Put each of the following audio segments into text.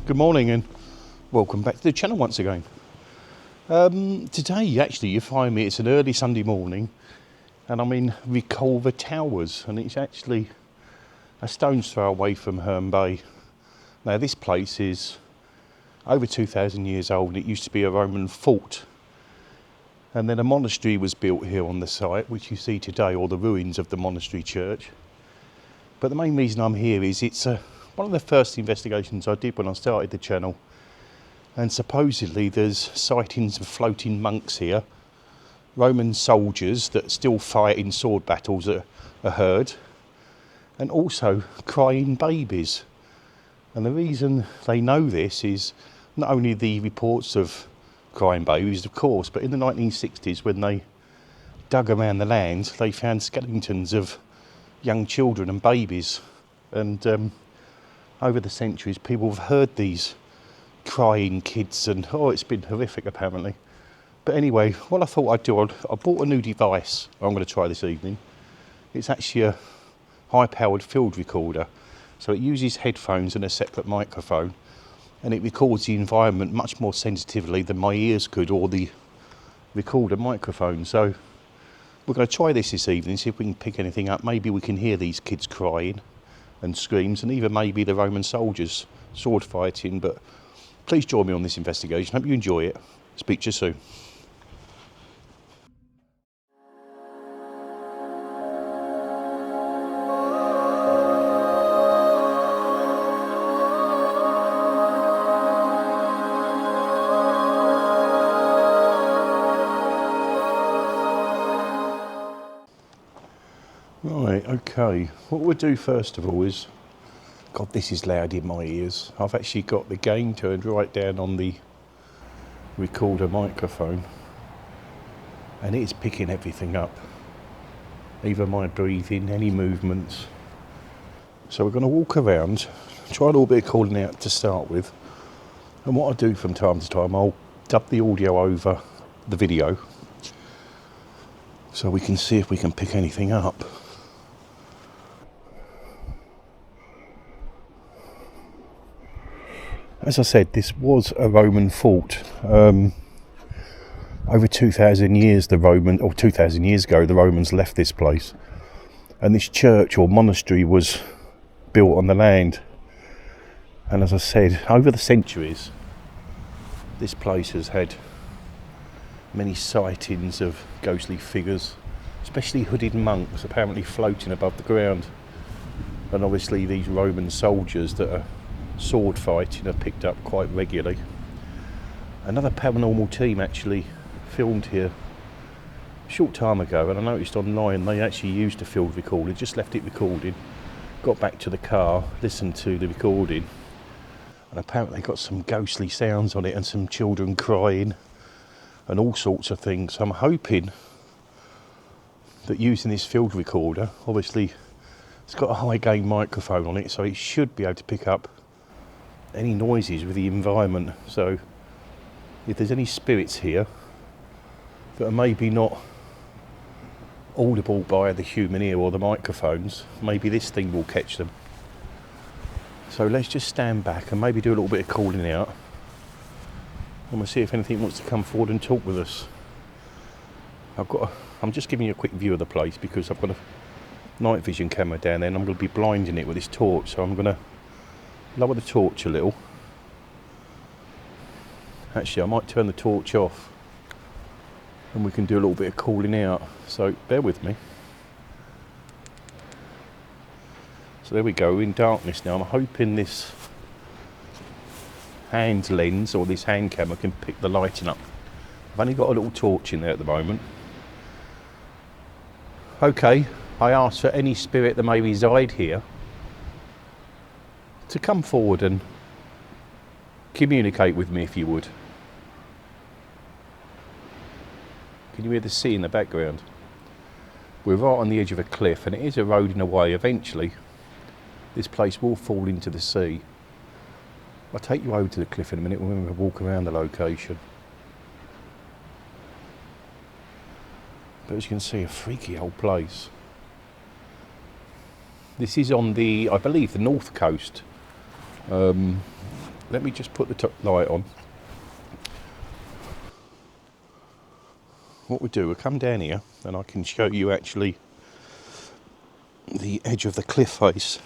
Good morning and welcome back to the channel once again. Today actually you find me, it's an early Sunday morning and I'm in Reculver Towers, and it's actually a stone's throw away from Herne Bay. Now this place is over 2,000 years old. It used to be a Roman fort, and then a monastery was built here on the site, which you see today, or the ruins of the monastery church. But the main reason I'm here is it's one of the first investigations I did when I started the channel, and supposedly there's sightings of floating monks here, Roman soldiers that still fight in sword battles are heard, and also crying babies. And the reason they know this is not only the reports of crying babies, of course, but in the 1960s when they dug around the land, they found skeletons of young children and babies. And over the centuries, people have heard these crying kids, and it's been horrific apparently. But anyway, what I thought I'd do, I bought a new device I'm going to try this evening. It's actually a high-powered field recorder, so it uses headphones and a separate microphone, and it records the environment much more sensitively than my ears could or the recorder microphone. So we're going to try this evening, see if we can pick anything up. Maybe we can hear these kids crying and screams, and even maybe the Roman soldiers sword fighting. But please join me on this investigation. Hope you enjoy it. Speak to you soon. Right, okay, what we'll do first of all is, God, this is loud in my ears. I've actually got the gain turned right down on the recorder microphone, and it's picking everything up, either my breathing, any movements. So we're going to walk around, try a little bit of calling out to start with, and what I do from time to time, I'll dub the audio over the video so we can see if we can pick anything up. As I said, this was a Roman fort. Over 2,000 years, 2,000 years ago, the Romans left this place, and this church or monastery was built on the land. And as I said, over the centuries, this place has had many sightings of ghostly figures, especially hooded monks apparently floating above the ground. And obviously these Roman soldiers that are sword fighting are picked up quite regularly. Another paranormal team actually filmed here a short time ago, and I noticed online they actually used a field recorder, just left it recording, got back to the car, listened to the recording, and apparently got some ghostly sounds on it and some children crying and all sorts of things. So I'm hoping that using this field recorder, obviously it's got a high gain microphone on it, so it should be able to pick up any noises with the environment. So if there's any spirits here that are maybe not audible by the human ear or the microphones, maybe this thing will catch them. So let's just stand back and maybe do a little bit of calling out, and we'll see if anything wants to come forward and talk with us. I'm just giving you a quick view of the place because I've got a night vision camera down there and I'm going to be blinding it with this torch, so I'm going to lower the torch a little. Actually, I might turn the torch off and we can do a little bit of calling out, so bear with me. So there we go, we're in darkness now. I'm hoping this hand lens or this hand camera can pick the lighting up. I've only got a little torch in there at the moment. Okay, I ask for any spirit that may reside here to come forward and communicate with me, if you would. Can you hear the sea in the background? We're right on the edge of a cliff and it is eroding away. Eventually this place will fall into the sea. I'll take you over to the cliff in a minute when we walk around the location. But as you can see, a freaky old place. This is on the, I believe, the north coast let me just put the top light on. What we do, we'll come down here and I can show you actually the edge of the cliff face.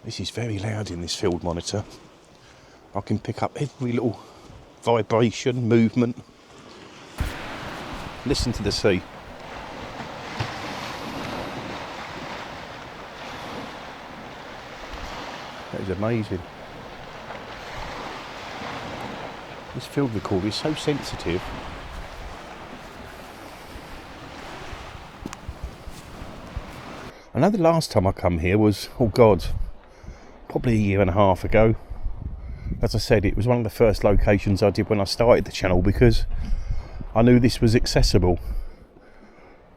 This is very loud in this field monitor. I can pick up every little vibration, movement. Listen to the sea. That is amazing. This field recorder is so sensitive. I know the last time I come here was, oh God, probably a year and a half ago. As I said, it was one of the first locations I did when I started the channel because I knew this was accessible.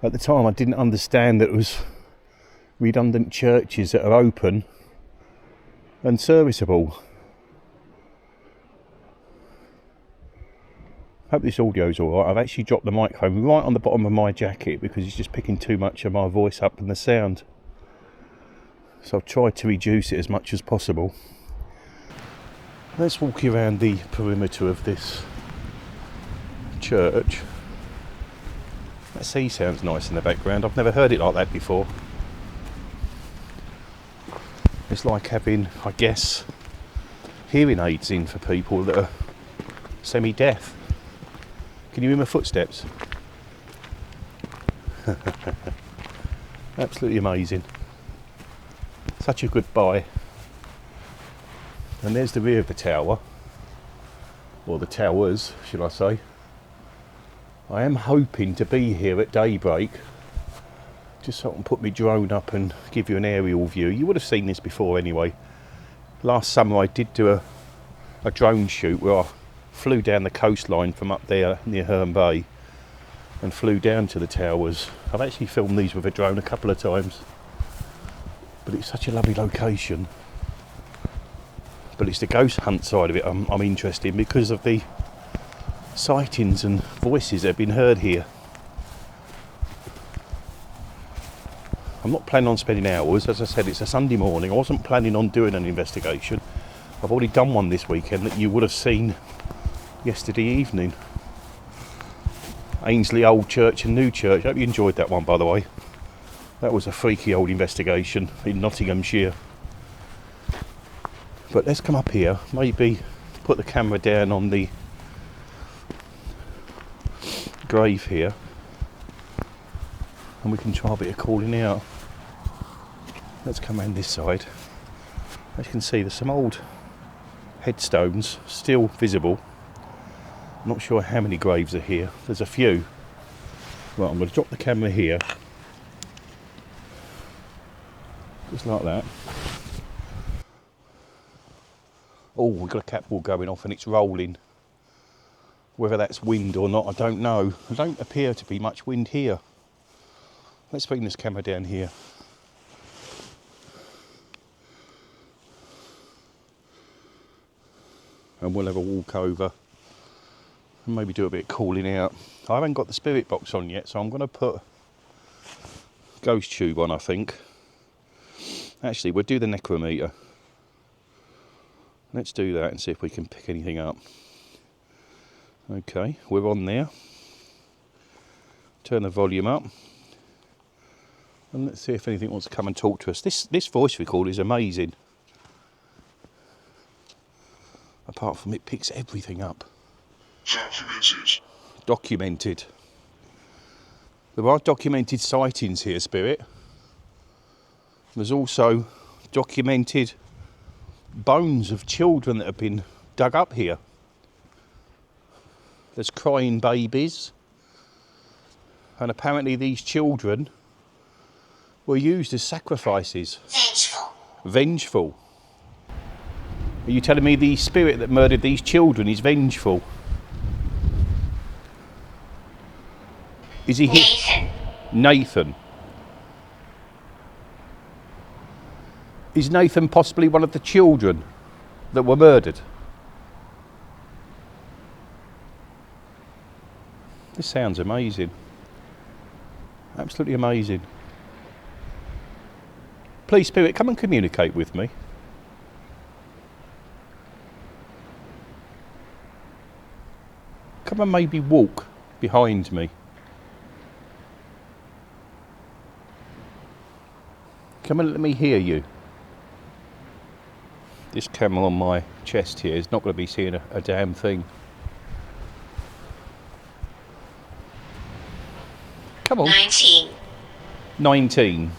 At the time I didn't understand that it was redundant churches that are open and serviceable. Hope this audio's alright. I've actually dropped the microphone right on the bottom of my jacket because it's just picking too much of my voice up and the sound. So I've tried to reduce it as much as possible. Let's walk around the perimeter of this church. That sea sounds nice in the background. I've never heard it like that before. It's like having, I guess, hearing aids in for people that are semi-deaf. Can you hear my footsteps? Absolutely amazing. Such a good buy. And there's the rear of the tower. Or the towers, should I say. I am hoping to be here at daybreak. Just so I can put my drone up and give you an aerial view. You would have seen this before anyway. Last summer I did do a drone shoot where I flew down the coastline from up there near Herne Bay and flew down to the towers. I've actually filmed these with a drone a couple of times, but it's such a lovely location. But it's the ghost hunt side of it I'm interested in because of the sightings and voices that have been heard here. I'm not planning on spending hours. As I said, it's a Sunday morning. I wasn't planning on doing an investigation. I've already done one this weekend that you would have seen yesterday evening. Ainsley Old Church and New Church. I hope you enjoyed that one, by the way. That was a freaky old investigation in Nottinghamshire. But let's come up here, maybe put the camera down on the grave here and we can try a bit of calling out. Let's come around this side. As you can see, there's some old headstones still visible. Not sure how many graves are here. There's a few. Right, I'm going to drop the camera here. Just like that. Oh, we've got a catwalk going off and it's rolling. Whether that's wind or not, I don't know. There don't appear to be much wind here. Let's bring this camera down here. And we'll have a walk over and maybe do a bit of calling out. I haven't got the spirit box on yet, so I'm going to put ghost tube on, I think. Actually, we'll do the necrometer. Let's do that and see if we can pick anything up. Okay, we're on there. Turn the volume up. And let's see if anything wants to come and talk to us. This voice recorder is amazing. Apart from it picks everything up. Documented. There are documented sightings here, Spirit. There's also documented bones of children that have been dug up here. There's crying babies. And apparently these children were used as sacrifices. Vengeful. Are you telling me the spirit that murdered these children is vengeful? Is he here? Nathan. Is Nathan possibly one of the children that were murdered? This sounds amazing. Absolutely amazing. Please, Spirit, come and communicate with me. Come and maybe walk behind me. Come and let me hear you. This camera on my chest here is not going to be seeing a damn thing. Come on. 19.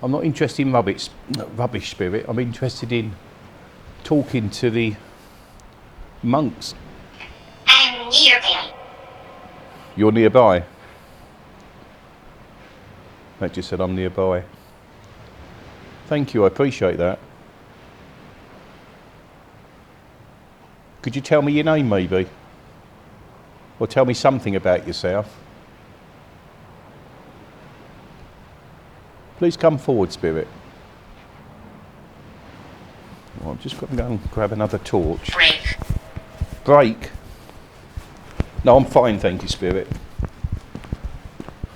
I'm not interested in rubbish spirit. I'm interested in talking to the monks. I'm nearby. You're nearby? That just said I'm nearby. Thank you, I appreciate that. Could you tell me your name maybe? Or tell me something about yourself? Please come forward, spirit. Well, I'm just going to go and grab another torch. Break? No, I'm fine, thank you, spirit.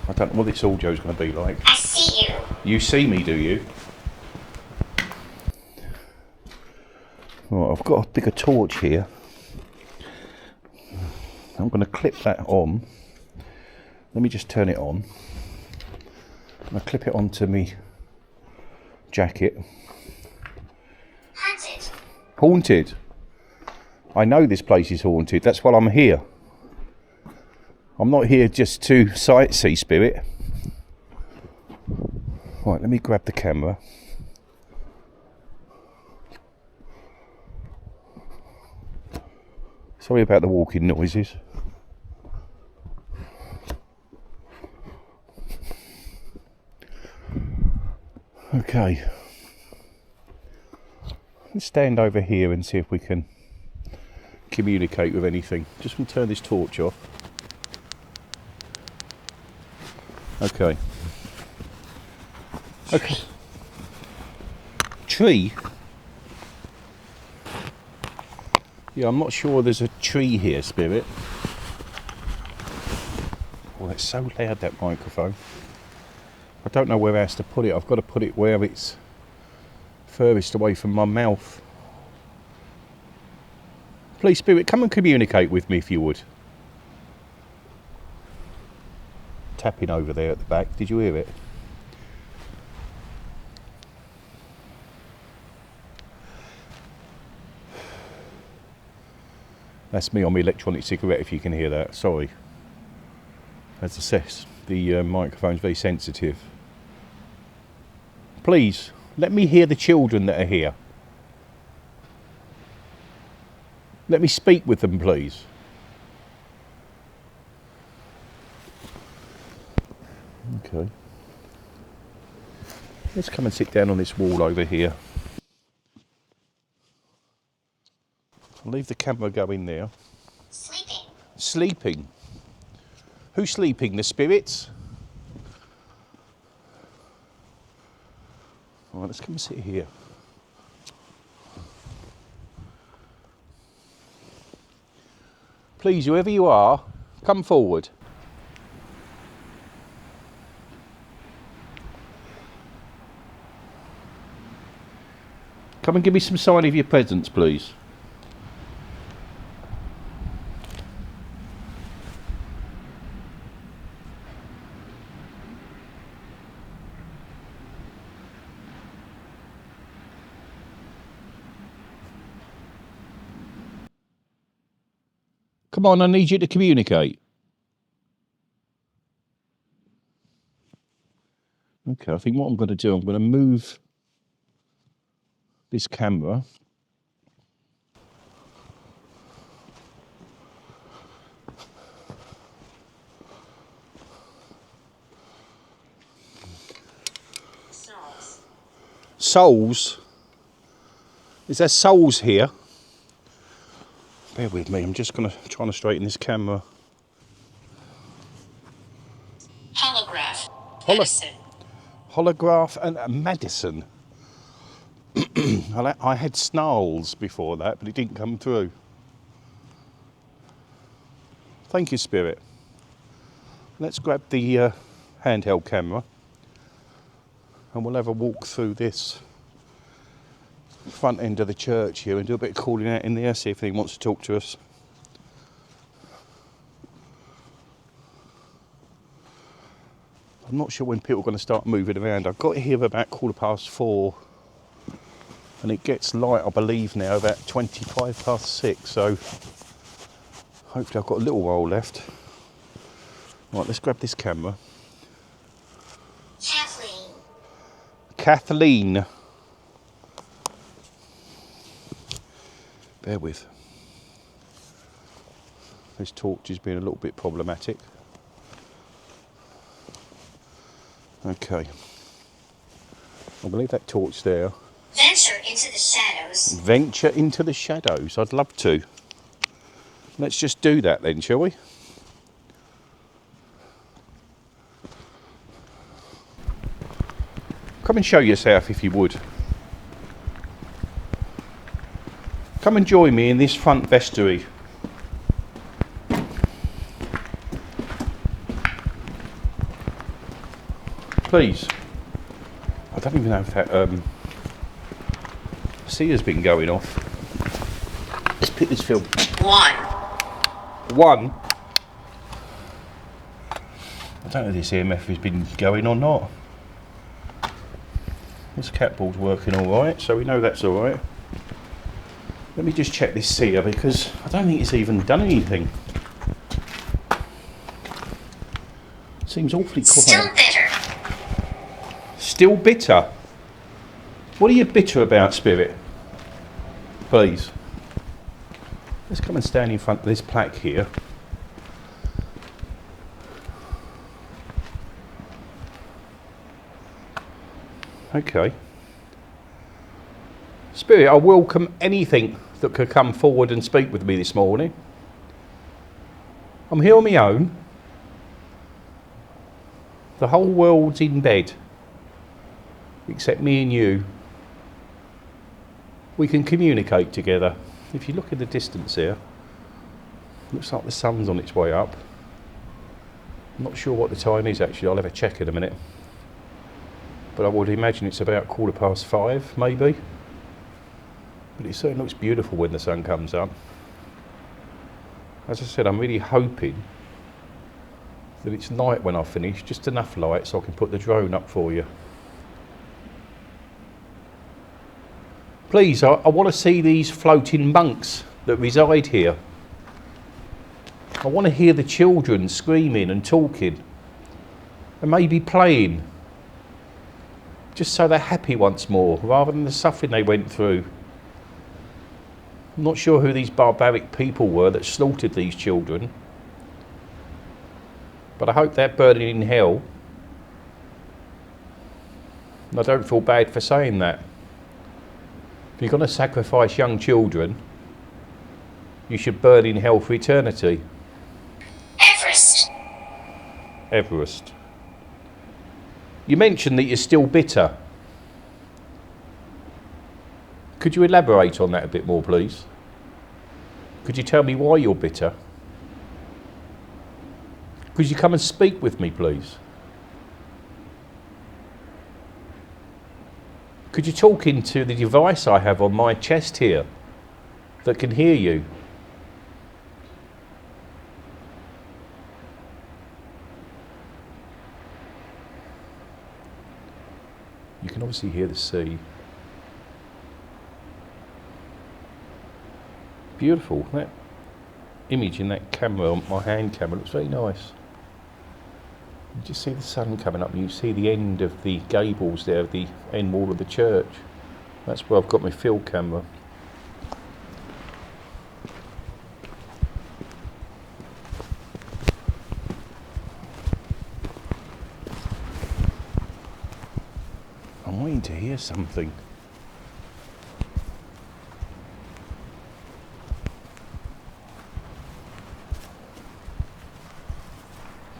I don't know what this audio's going to be like. I see you. You see me, do you? Right, I've got a bigger torch here. I'm going to clip that on. Let me just turn it on. I'm going to clip it onto me jacket. Haunted. Haunted? I know this place is haunted. That's why I'm here. I'm not here just to sightsee, spirit. Right, let me grab the camera. Sorry about the walking noises. Okay. Let's stand over here and see if we can communicate with anything. Just going to turn this torch off. Okay. Okay. Tree? Yeah, I'm not sure there's a tree here, spirit. Oh, it's so loud, that microphone. I don't know where else to put it. I've got to put it where it's furthest away from my mouth. Please, spirit, come and communicate with me if you would. Tapping over there at the back. Did you hear it? That's me on my electronic cigarette, if you can hear that. Sorry. As I said, the microphone's very sensitive. Please, let me hear the children that are here. Let me speak with them, please. Okay. Let's come and sit down on this wall over here. I'll leave the camera going there. Sleeping. Sleeping? Who's sleeping? The spirits? All right, let's come and sit here. Please, whoever you are, come forward. Come and give me some sign of your presence, please. Come on, I need you to communicate. Okay, I think what I'm going to do, I'm going to move this camera. Souls? Is there souls here? Bear with me, I'm just trying to straighten this camera. Holograph. Medicine. Holograph and medicine. I had snarls before that, but it didn't come through. Thank you, spirit. Let's grab the handheld camera and we'll have a walk through this front end of the church here and do a bit of calling out in there, see if anyone wants to talk to us. I'm not sure when people are going to start moving around. I got here about 4:15, and it gets light, I believe, now about 6:25, so hopefully I've got a little while left. Right, let's grab this camera. Kathleen. Bear with. This torch has been a little bit problematic. Okay. I'll leave that torch there. Venture into the shadows. Venture into the shadows. I'd love to. Let's just do that then, shall we? Come and show yourself if you would. Come and join me in this front vestry. Please. I don't even know if that sea has been going off. Let's pick this film. One. I don't know if this EMF has been going or not. This catboard's working alright, so we know that's alright. Let me just check this seer because I don't think it's even done anything. Seems awfully quiet. Still bitter. Still bitter? What are you bitter about, Spirit? Please. Let's come and stand in front of this plaque here. Okay. Spirit, I welcome anything that could come forward and speak with me this morning. I'm here on my own. The whole world's in bed, except me and you. We can communicate together. If you look in the distance here, looks like the sun's on its way up. I'm not sure what the time is actually, I'll have a check in a minute. But I would imagine it's about 5:15 maybe. But it certainly looks beautiful when the sun comes up. As I said, I'm really hoping that it's night when I finish, just enough light so I can put the drone up for you. Please, I want to see these floating monks that reside here. I want to hear the children screaming and talking and maybe playing, just so they're happy once more, rather than the suffering they went through. I'm not sure who these barbaric people were that slaughtered these children, but I hope they're burning in hell. And I don't feel bad for saying that. If you're going to sacrifice young children, you should burn in hell for eternity. Everest. You mentioned that you're still bitter. Could you elaborate on that a bit more, please? Could you tell me why you're bitter? Could you come and speak with me, please? Could you talk into the device I have on my chest here that can hear you? You can obviously hear the sea. Beautiful. That image in that camera, my hand camera, looks very nice. You just see the sun coming up and you see the end of the gables there, the end wall of the church. That's where I've got my field camera. I'm waiting to hear something.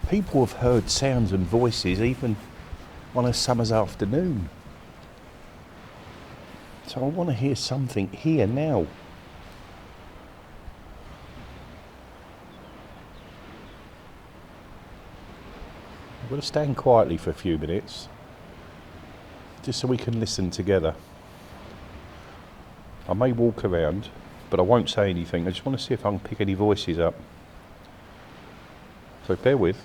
People have heard sounds and voices even on a summer's afternoon. So I want to hear something here now. I'm going to stand quietly for a few minutes, just so we can listen together. I may walk around, but I won't say anything. I just want to see if I can pick any voices up. So bear with.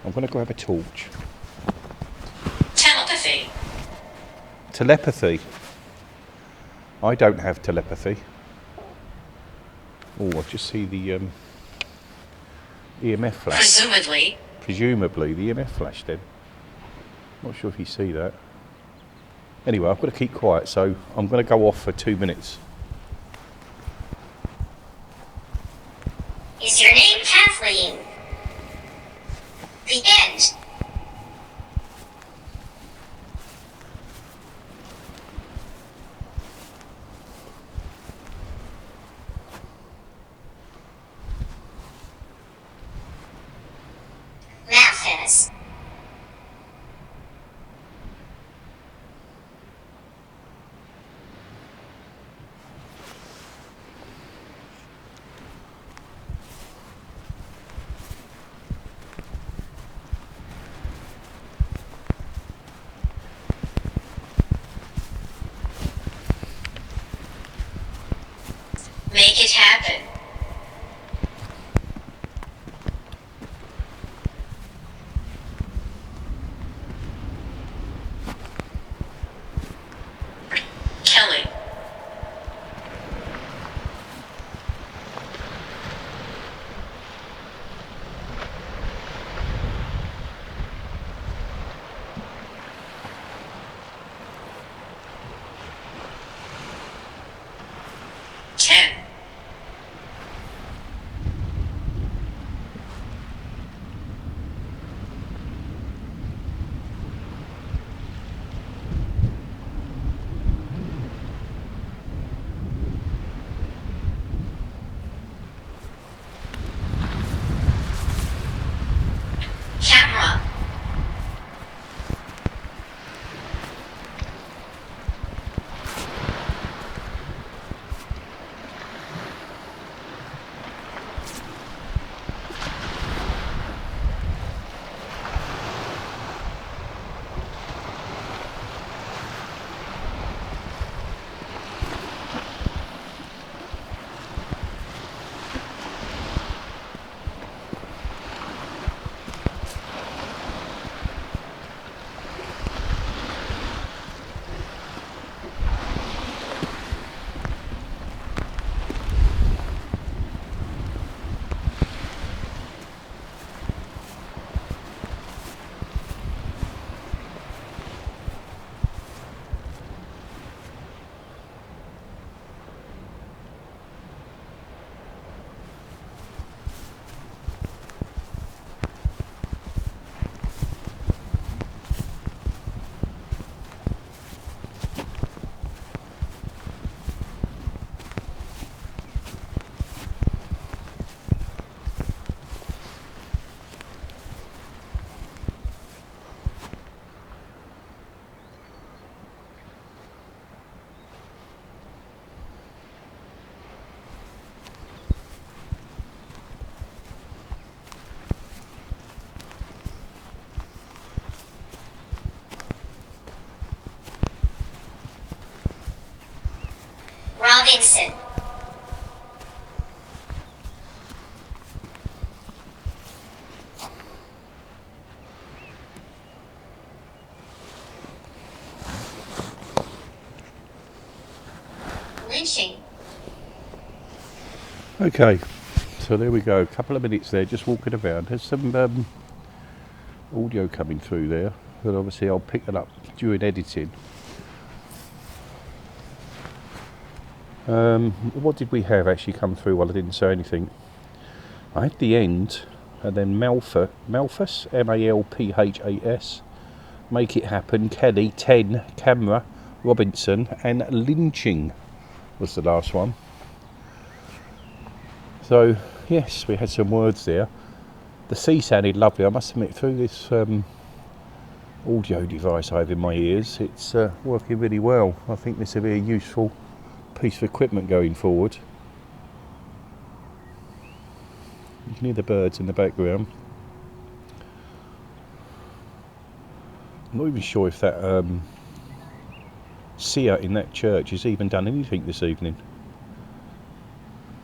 I'm going to grab a torch. Telepathy. Telepathy. I don't have telepathy. Oh, I just see the EMF flash. Presumably the EMF flash then. Not sure if you see that. Anyway, I've got to keep quiet, so I'm going to go off for 2 minutes. Is your name Kathleen? The end. Memphis. Make it happen. Kelly. Ken. Camera. Robinson. Lynching. Okay, so there we go. A couple of minutes there, just walking around. There's some audio coming through there, but obviously I'll pick it up during editing. What did we have actually come through while I didn't say anything? I had the end, and then Malphas, Malphas, Make It Happen, Kelly, 10, Camera, Robinson, and Lynching was the last one. So, yes, we had some words there. The sea sounded lovely, I must admit, through this audio device I have in my ears. It's working really well. I think this will be a useful piece of equipment going forward. You can hear the birds in the background. I'm not even sure if that seer in that church has even done anything this evening,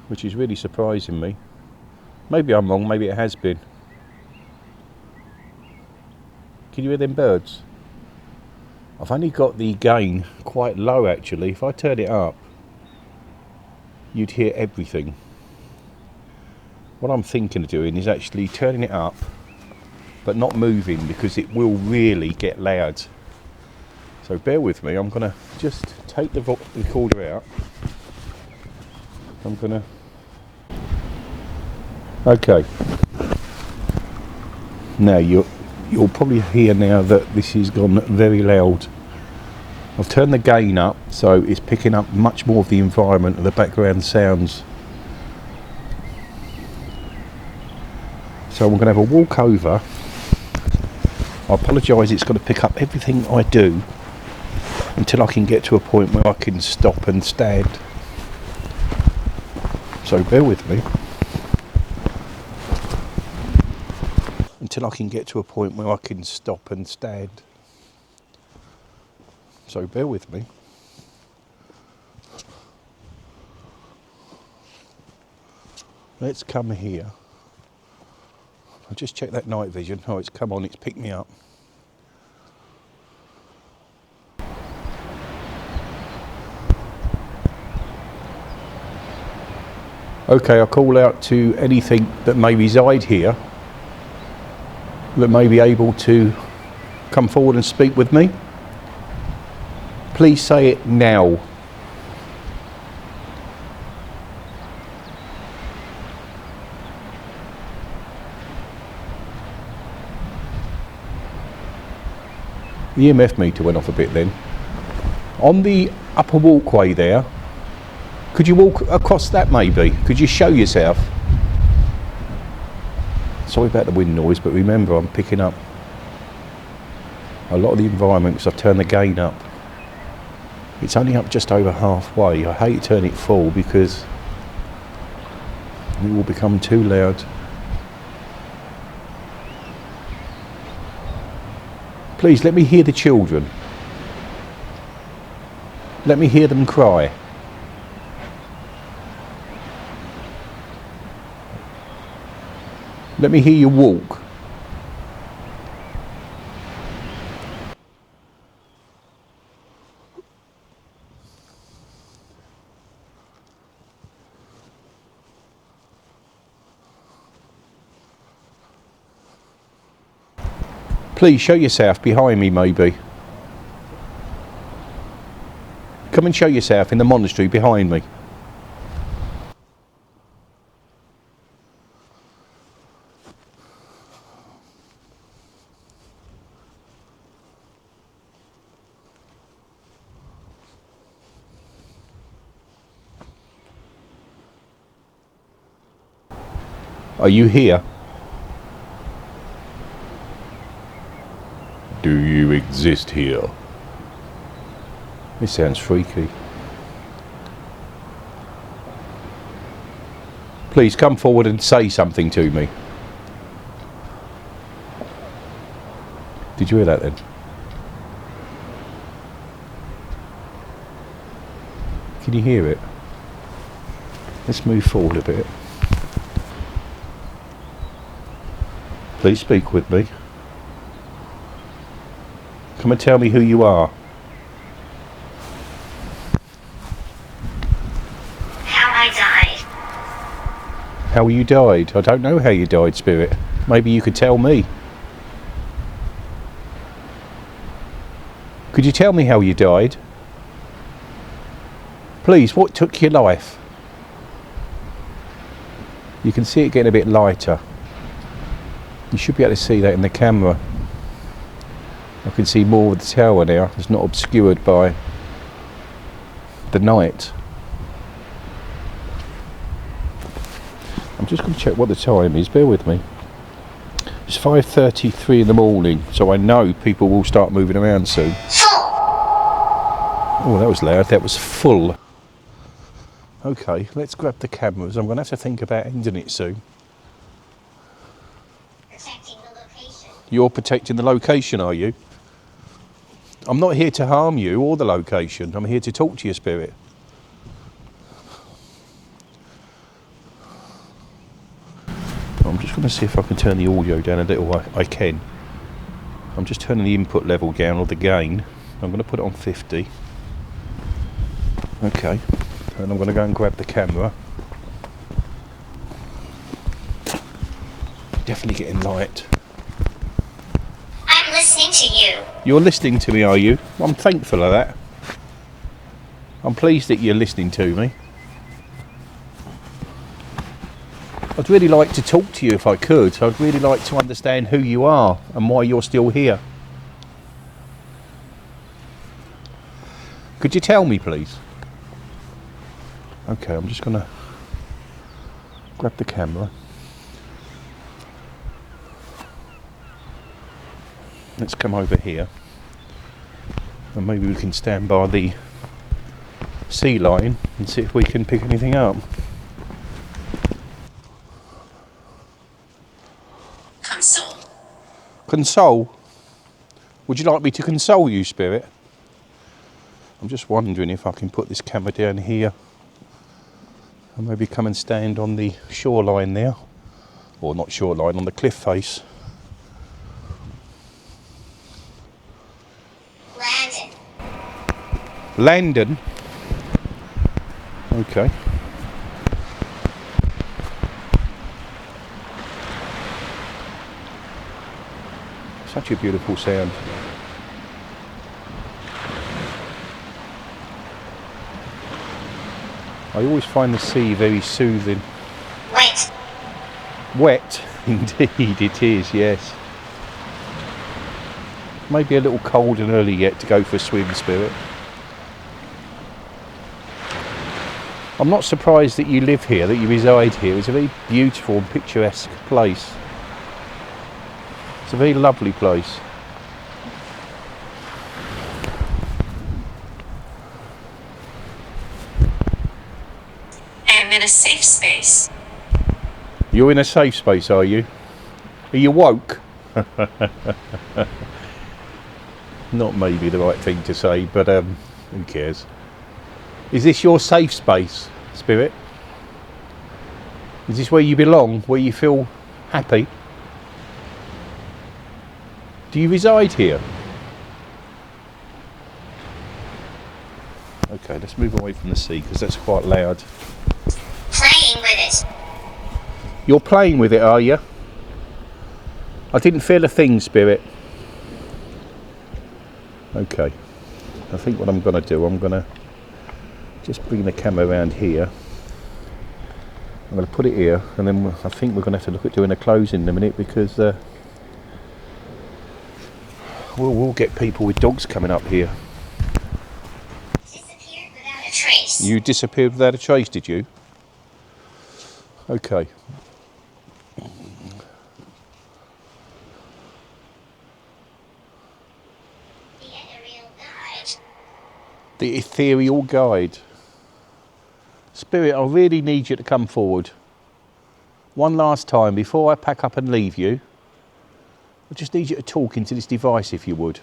which is really surprising me. Maybe I'm wrong, maybe it has been. Can you hear them birds? I've only got the gain quite low actually. If I turn it up, you'd hear everything. What I'm thinking of doing is actually turning it up, but not moving, because it will really get loud. So bear with me. I'm going to just take the recorder out. I'm going to... Okay. Now you'll probably hear now that this has gone very loud. I've turned the gain up, so it's picking up much more of the environment and the background sounds. So I'm going to have a walk over. I apologise, it's going to pick up everything I do until I can get to a point where I can stop and stand. So bear with me. Until I can get to a point where I can stop and stand. So bear with me. Let's come here. I'll just check that night vision. Oh, it's come on, it's picked me up. Okay, I'll call out to anything that may reside here, that may be able to come forward and speak with me. Please say it now. The EMF meter went off a bit then. On the upper walkway there, could you walk across that maybe? Could you show yourself? Sorry about the wind noise, but remember I'm picking up a lot of the environment because I've turned the gain up. It's only up just over halfway. I hate to turn it full because it will become too loud. Please let me hear the children. Let me hear them cry. Let me hear you walk. Please show yourself behind me maybe. Come and show yourself in the monastery behind me. Are you here? Do you exist here? This sounds freaky. Please come forward and say something to me. Did you hear that then? Can you hear it? Let's move forward a bit. Please speak with me. Come and tell me who you are. How I died. How you died? I don't know how you died, Spirit. Maybe you could tell me. Could you tell me how you died? Please, what took your life? You can see it getting a bit lighter. You should be able to see that in the camera. I can see more of the tower now. It's not obscured by the night. I'm just going to check what the time is. Bear with me. It's 5:33 in the morning, so I know people will start moving around soon. Oh, that was loud. That was full. Okay, let's grab the cameras. I'm going to have to think about ending it soon. Protecting the location. You're protecting the location, are you? I'm not here to harm you or the location. I'm here to talk to your spirit. I'm just going to see if I can turn the audio down a little. I can. I'm just turning the input level down, or the gain. I'm going to put it on 50. Okay, and I'm going to go and grab the camera. Definitely getting light. I'm listening to you. You're listening to me, are you? I'm thankful of that. I'm pleased that you're listening to me. I'd really like to talk to you if I could. I'd really like to understand who you are and why you're still here. Could you tell me, please? Okay, I'm just going to grab the camera. Let's come over here. And maybe we can stand by the sea line and see if we can pick anything up. Console. Console? Would you like me to console you, Spirit? I'm just wondering if I can put this camera down here and maybe come and stand on the shoreline there. Or not shoreline, on the cliff face. Landon. Landon? Okay. Such a beautiful sound. I always find the sea very soothing. Wait. Wet, indeed it is, yes. Maybe a little cold and early yet to go for a swim, Spirit. I'm not surprised that you live here, that you reside here. It's a very beautiful and picturesque place. It's a very lovely place. I'm in a safe space. You're in a safe space, are you? Are you woke? Not maybe the right thing to say, but who cares? Is this your safe space, Spirit? Is this where you belong, where you feel happy? Do you reside here? Okay, let's move away from the sea because that's quite loud. Playing with it. You're playing with it, are you? I didn't feel a thing, Spirit. Okay. I think what I'm going to do, I'm going to just bring the camera around here. I'm going to put it here, and then I think we're going to have to look at doing a closing in a minute because we'll get people with dogs coming up here. Disappeared without a trace. You disappeared without a trace, did you? Okay. The ethereal guide. The ethereal guide. Spirit, I really need you to come forward. One last time before I pack up and leave you. I just need you to talk into this device if you would.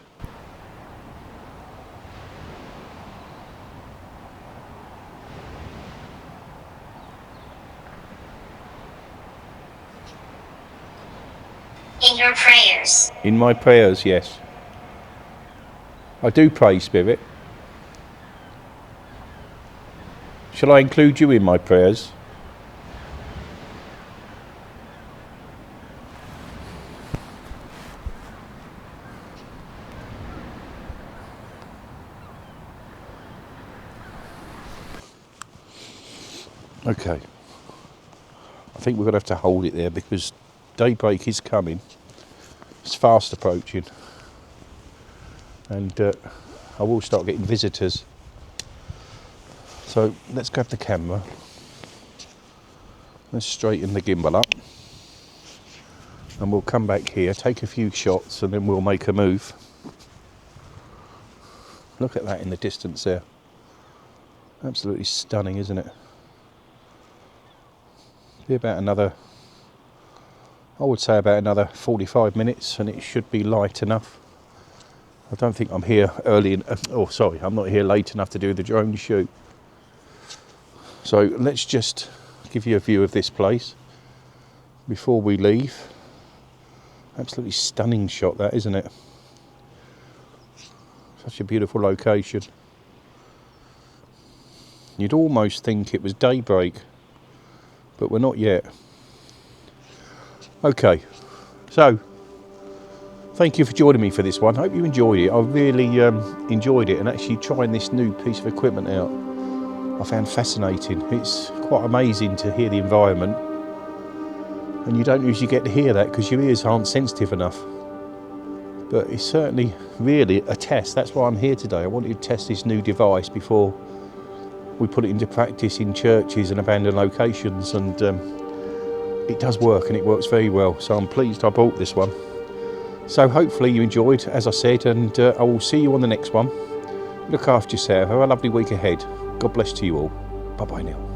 In your prayers. In my prayers, yes. I do pray, Spirit. Shall I include you in my prayers? Okay. I think we're going to have to hold it there because daybreak is coming. It's fast approaching. And I will start getting visitors. So let's grab the camera. Let's straighten the gimbal up. And we'll come back here, take a few shots, and then we'll make a move. Look at that in the distance there. Absolutely stunning, isn't it? Be about another, I would say about another 45 minutes and it should be light enough. I don't think I'm here early, I'm not here late enough to do the drone shoot. So let's just give you a view of this place before we leave. Absolutely stunning shot that, isn't it? Such a beautiful location. You'd almost think it was daybreak, but we're not yet. Okay, so thank you for joining me for this one. Hope you enjoyed it. I really enjoyed it, and actually trying this new piece of equipment out I found fascinating. It's quite amazing to hear the environment, and you don't usually get to hear that because your ears aren't sensitive enough. But it's certainly really a test. That's why I'm here today. I wanted to test this new device before we put it into practice in churches and abandoned locations, and it does work, and it works very well. So I'm pleased I bought this one. So hopefully you enjoyed, as I said, and I will see you on the next one. Look after yourself. Have a lovely week ahead. God bless to you all. Bye bye now.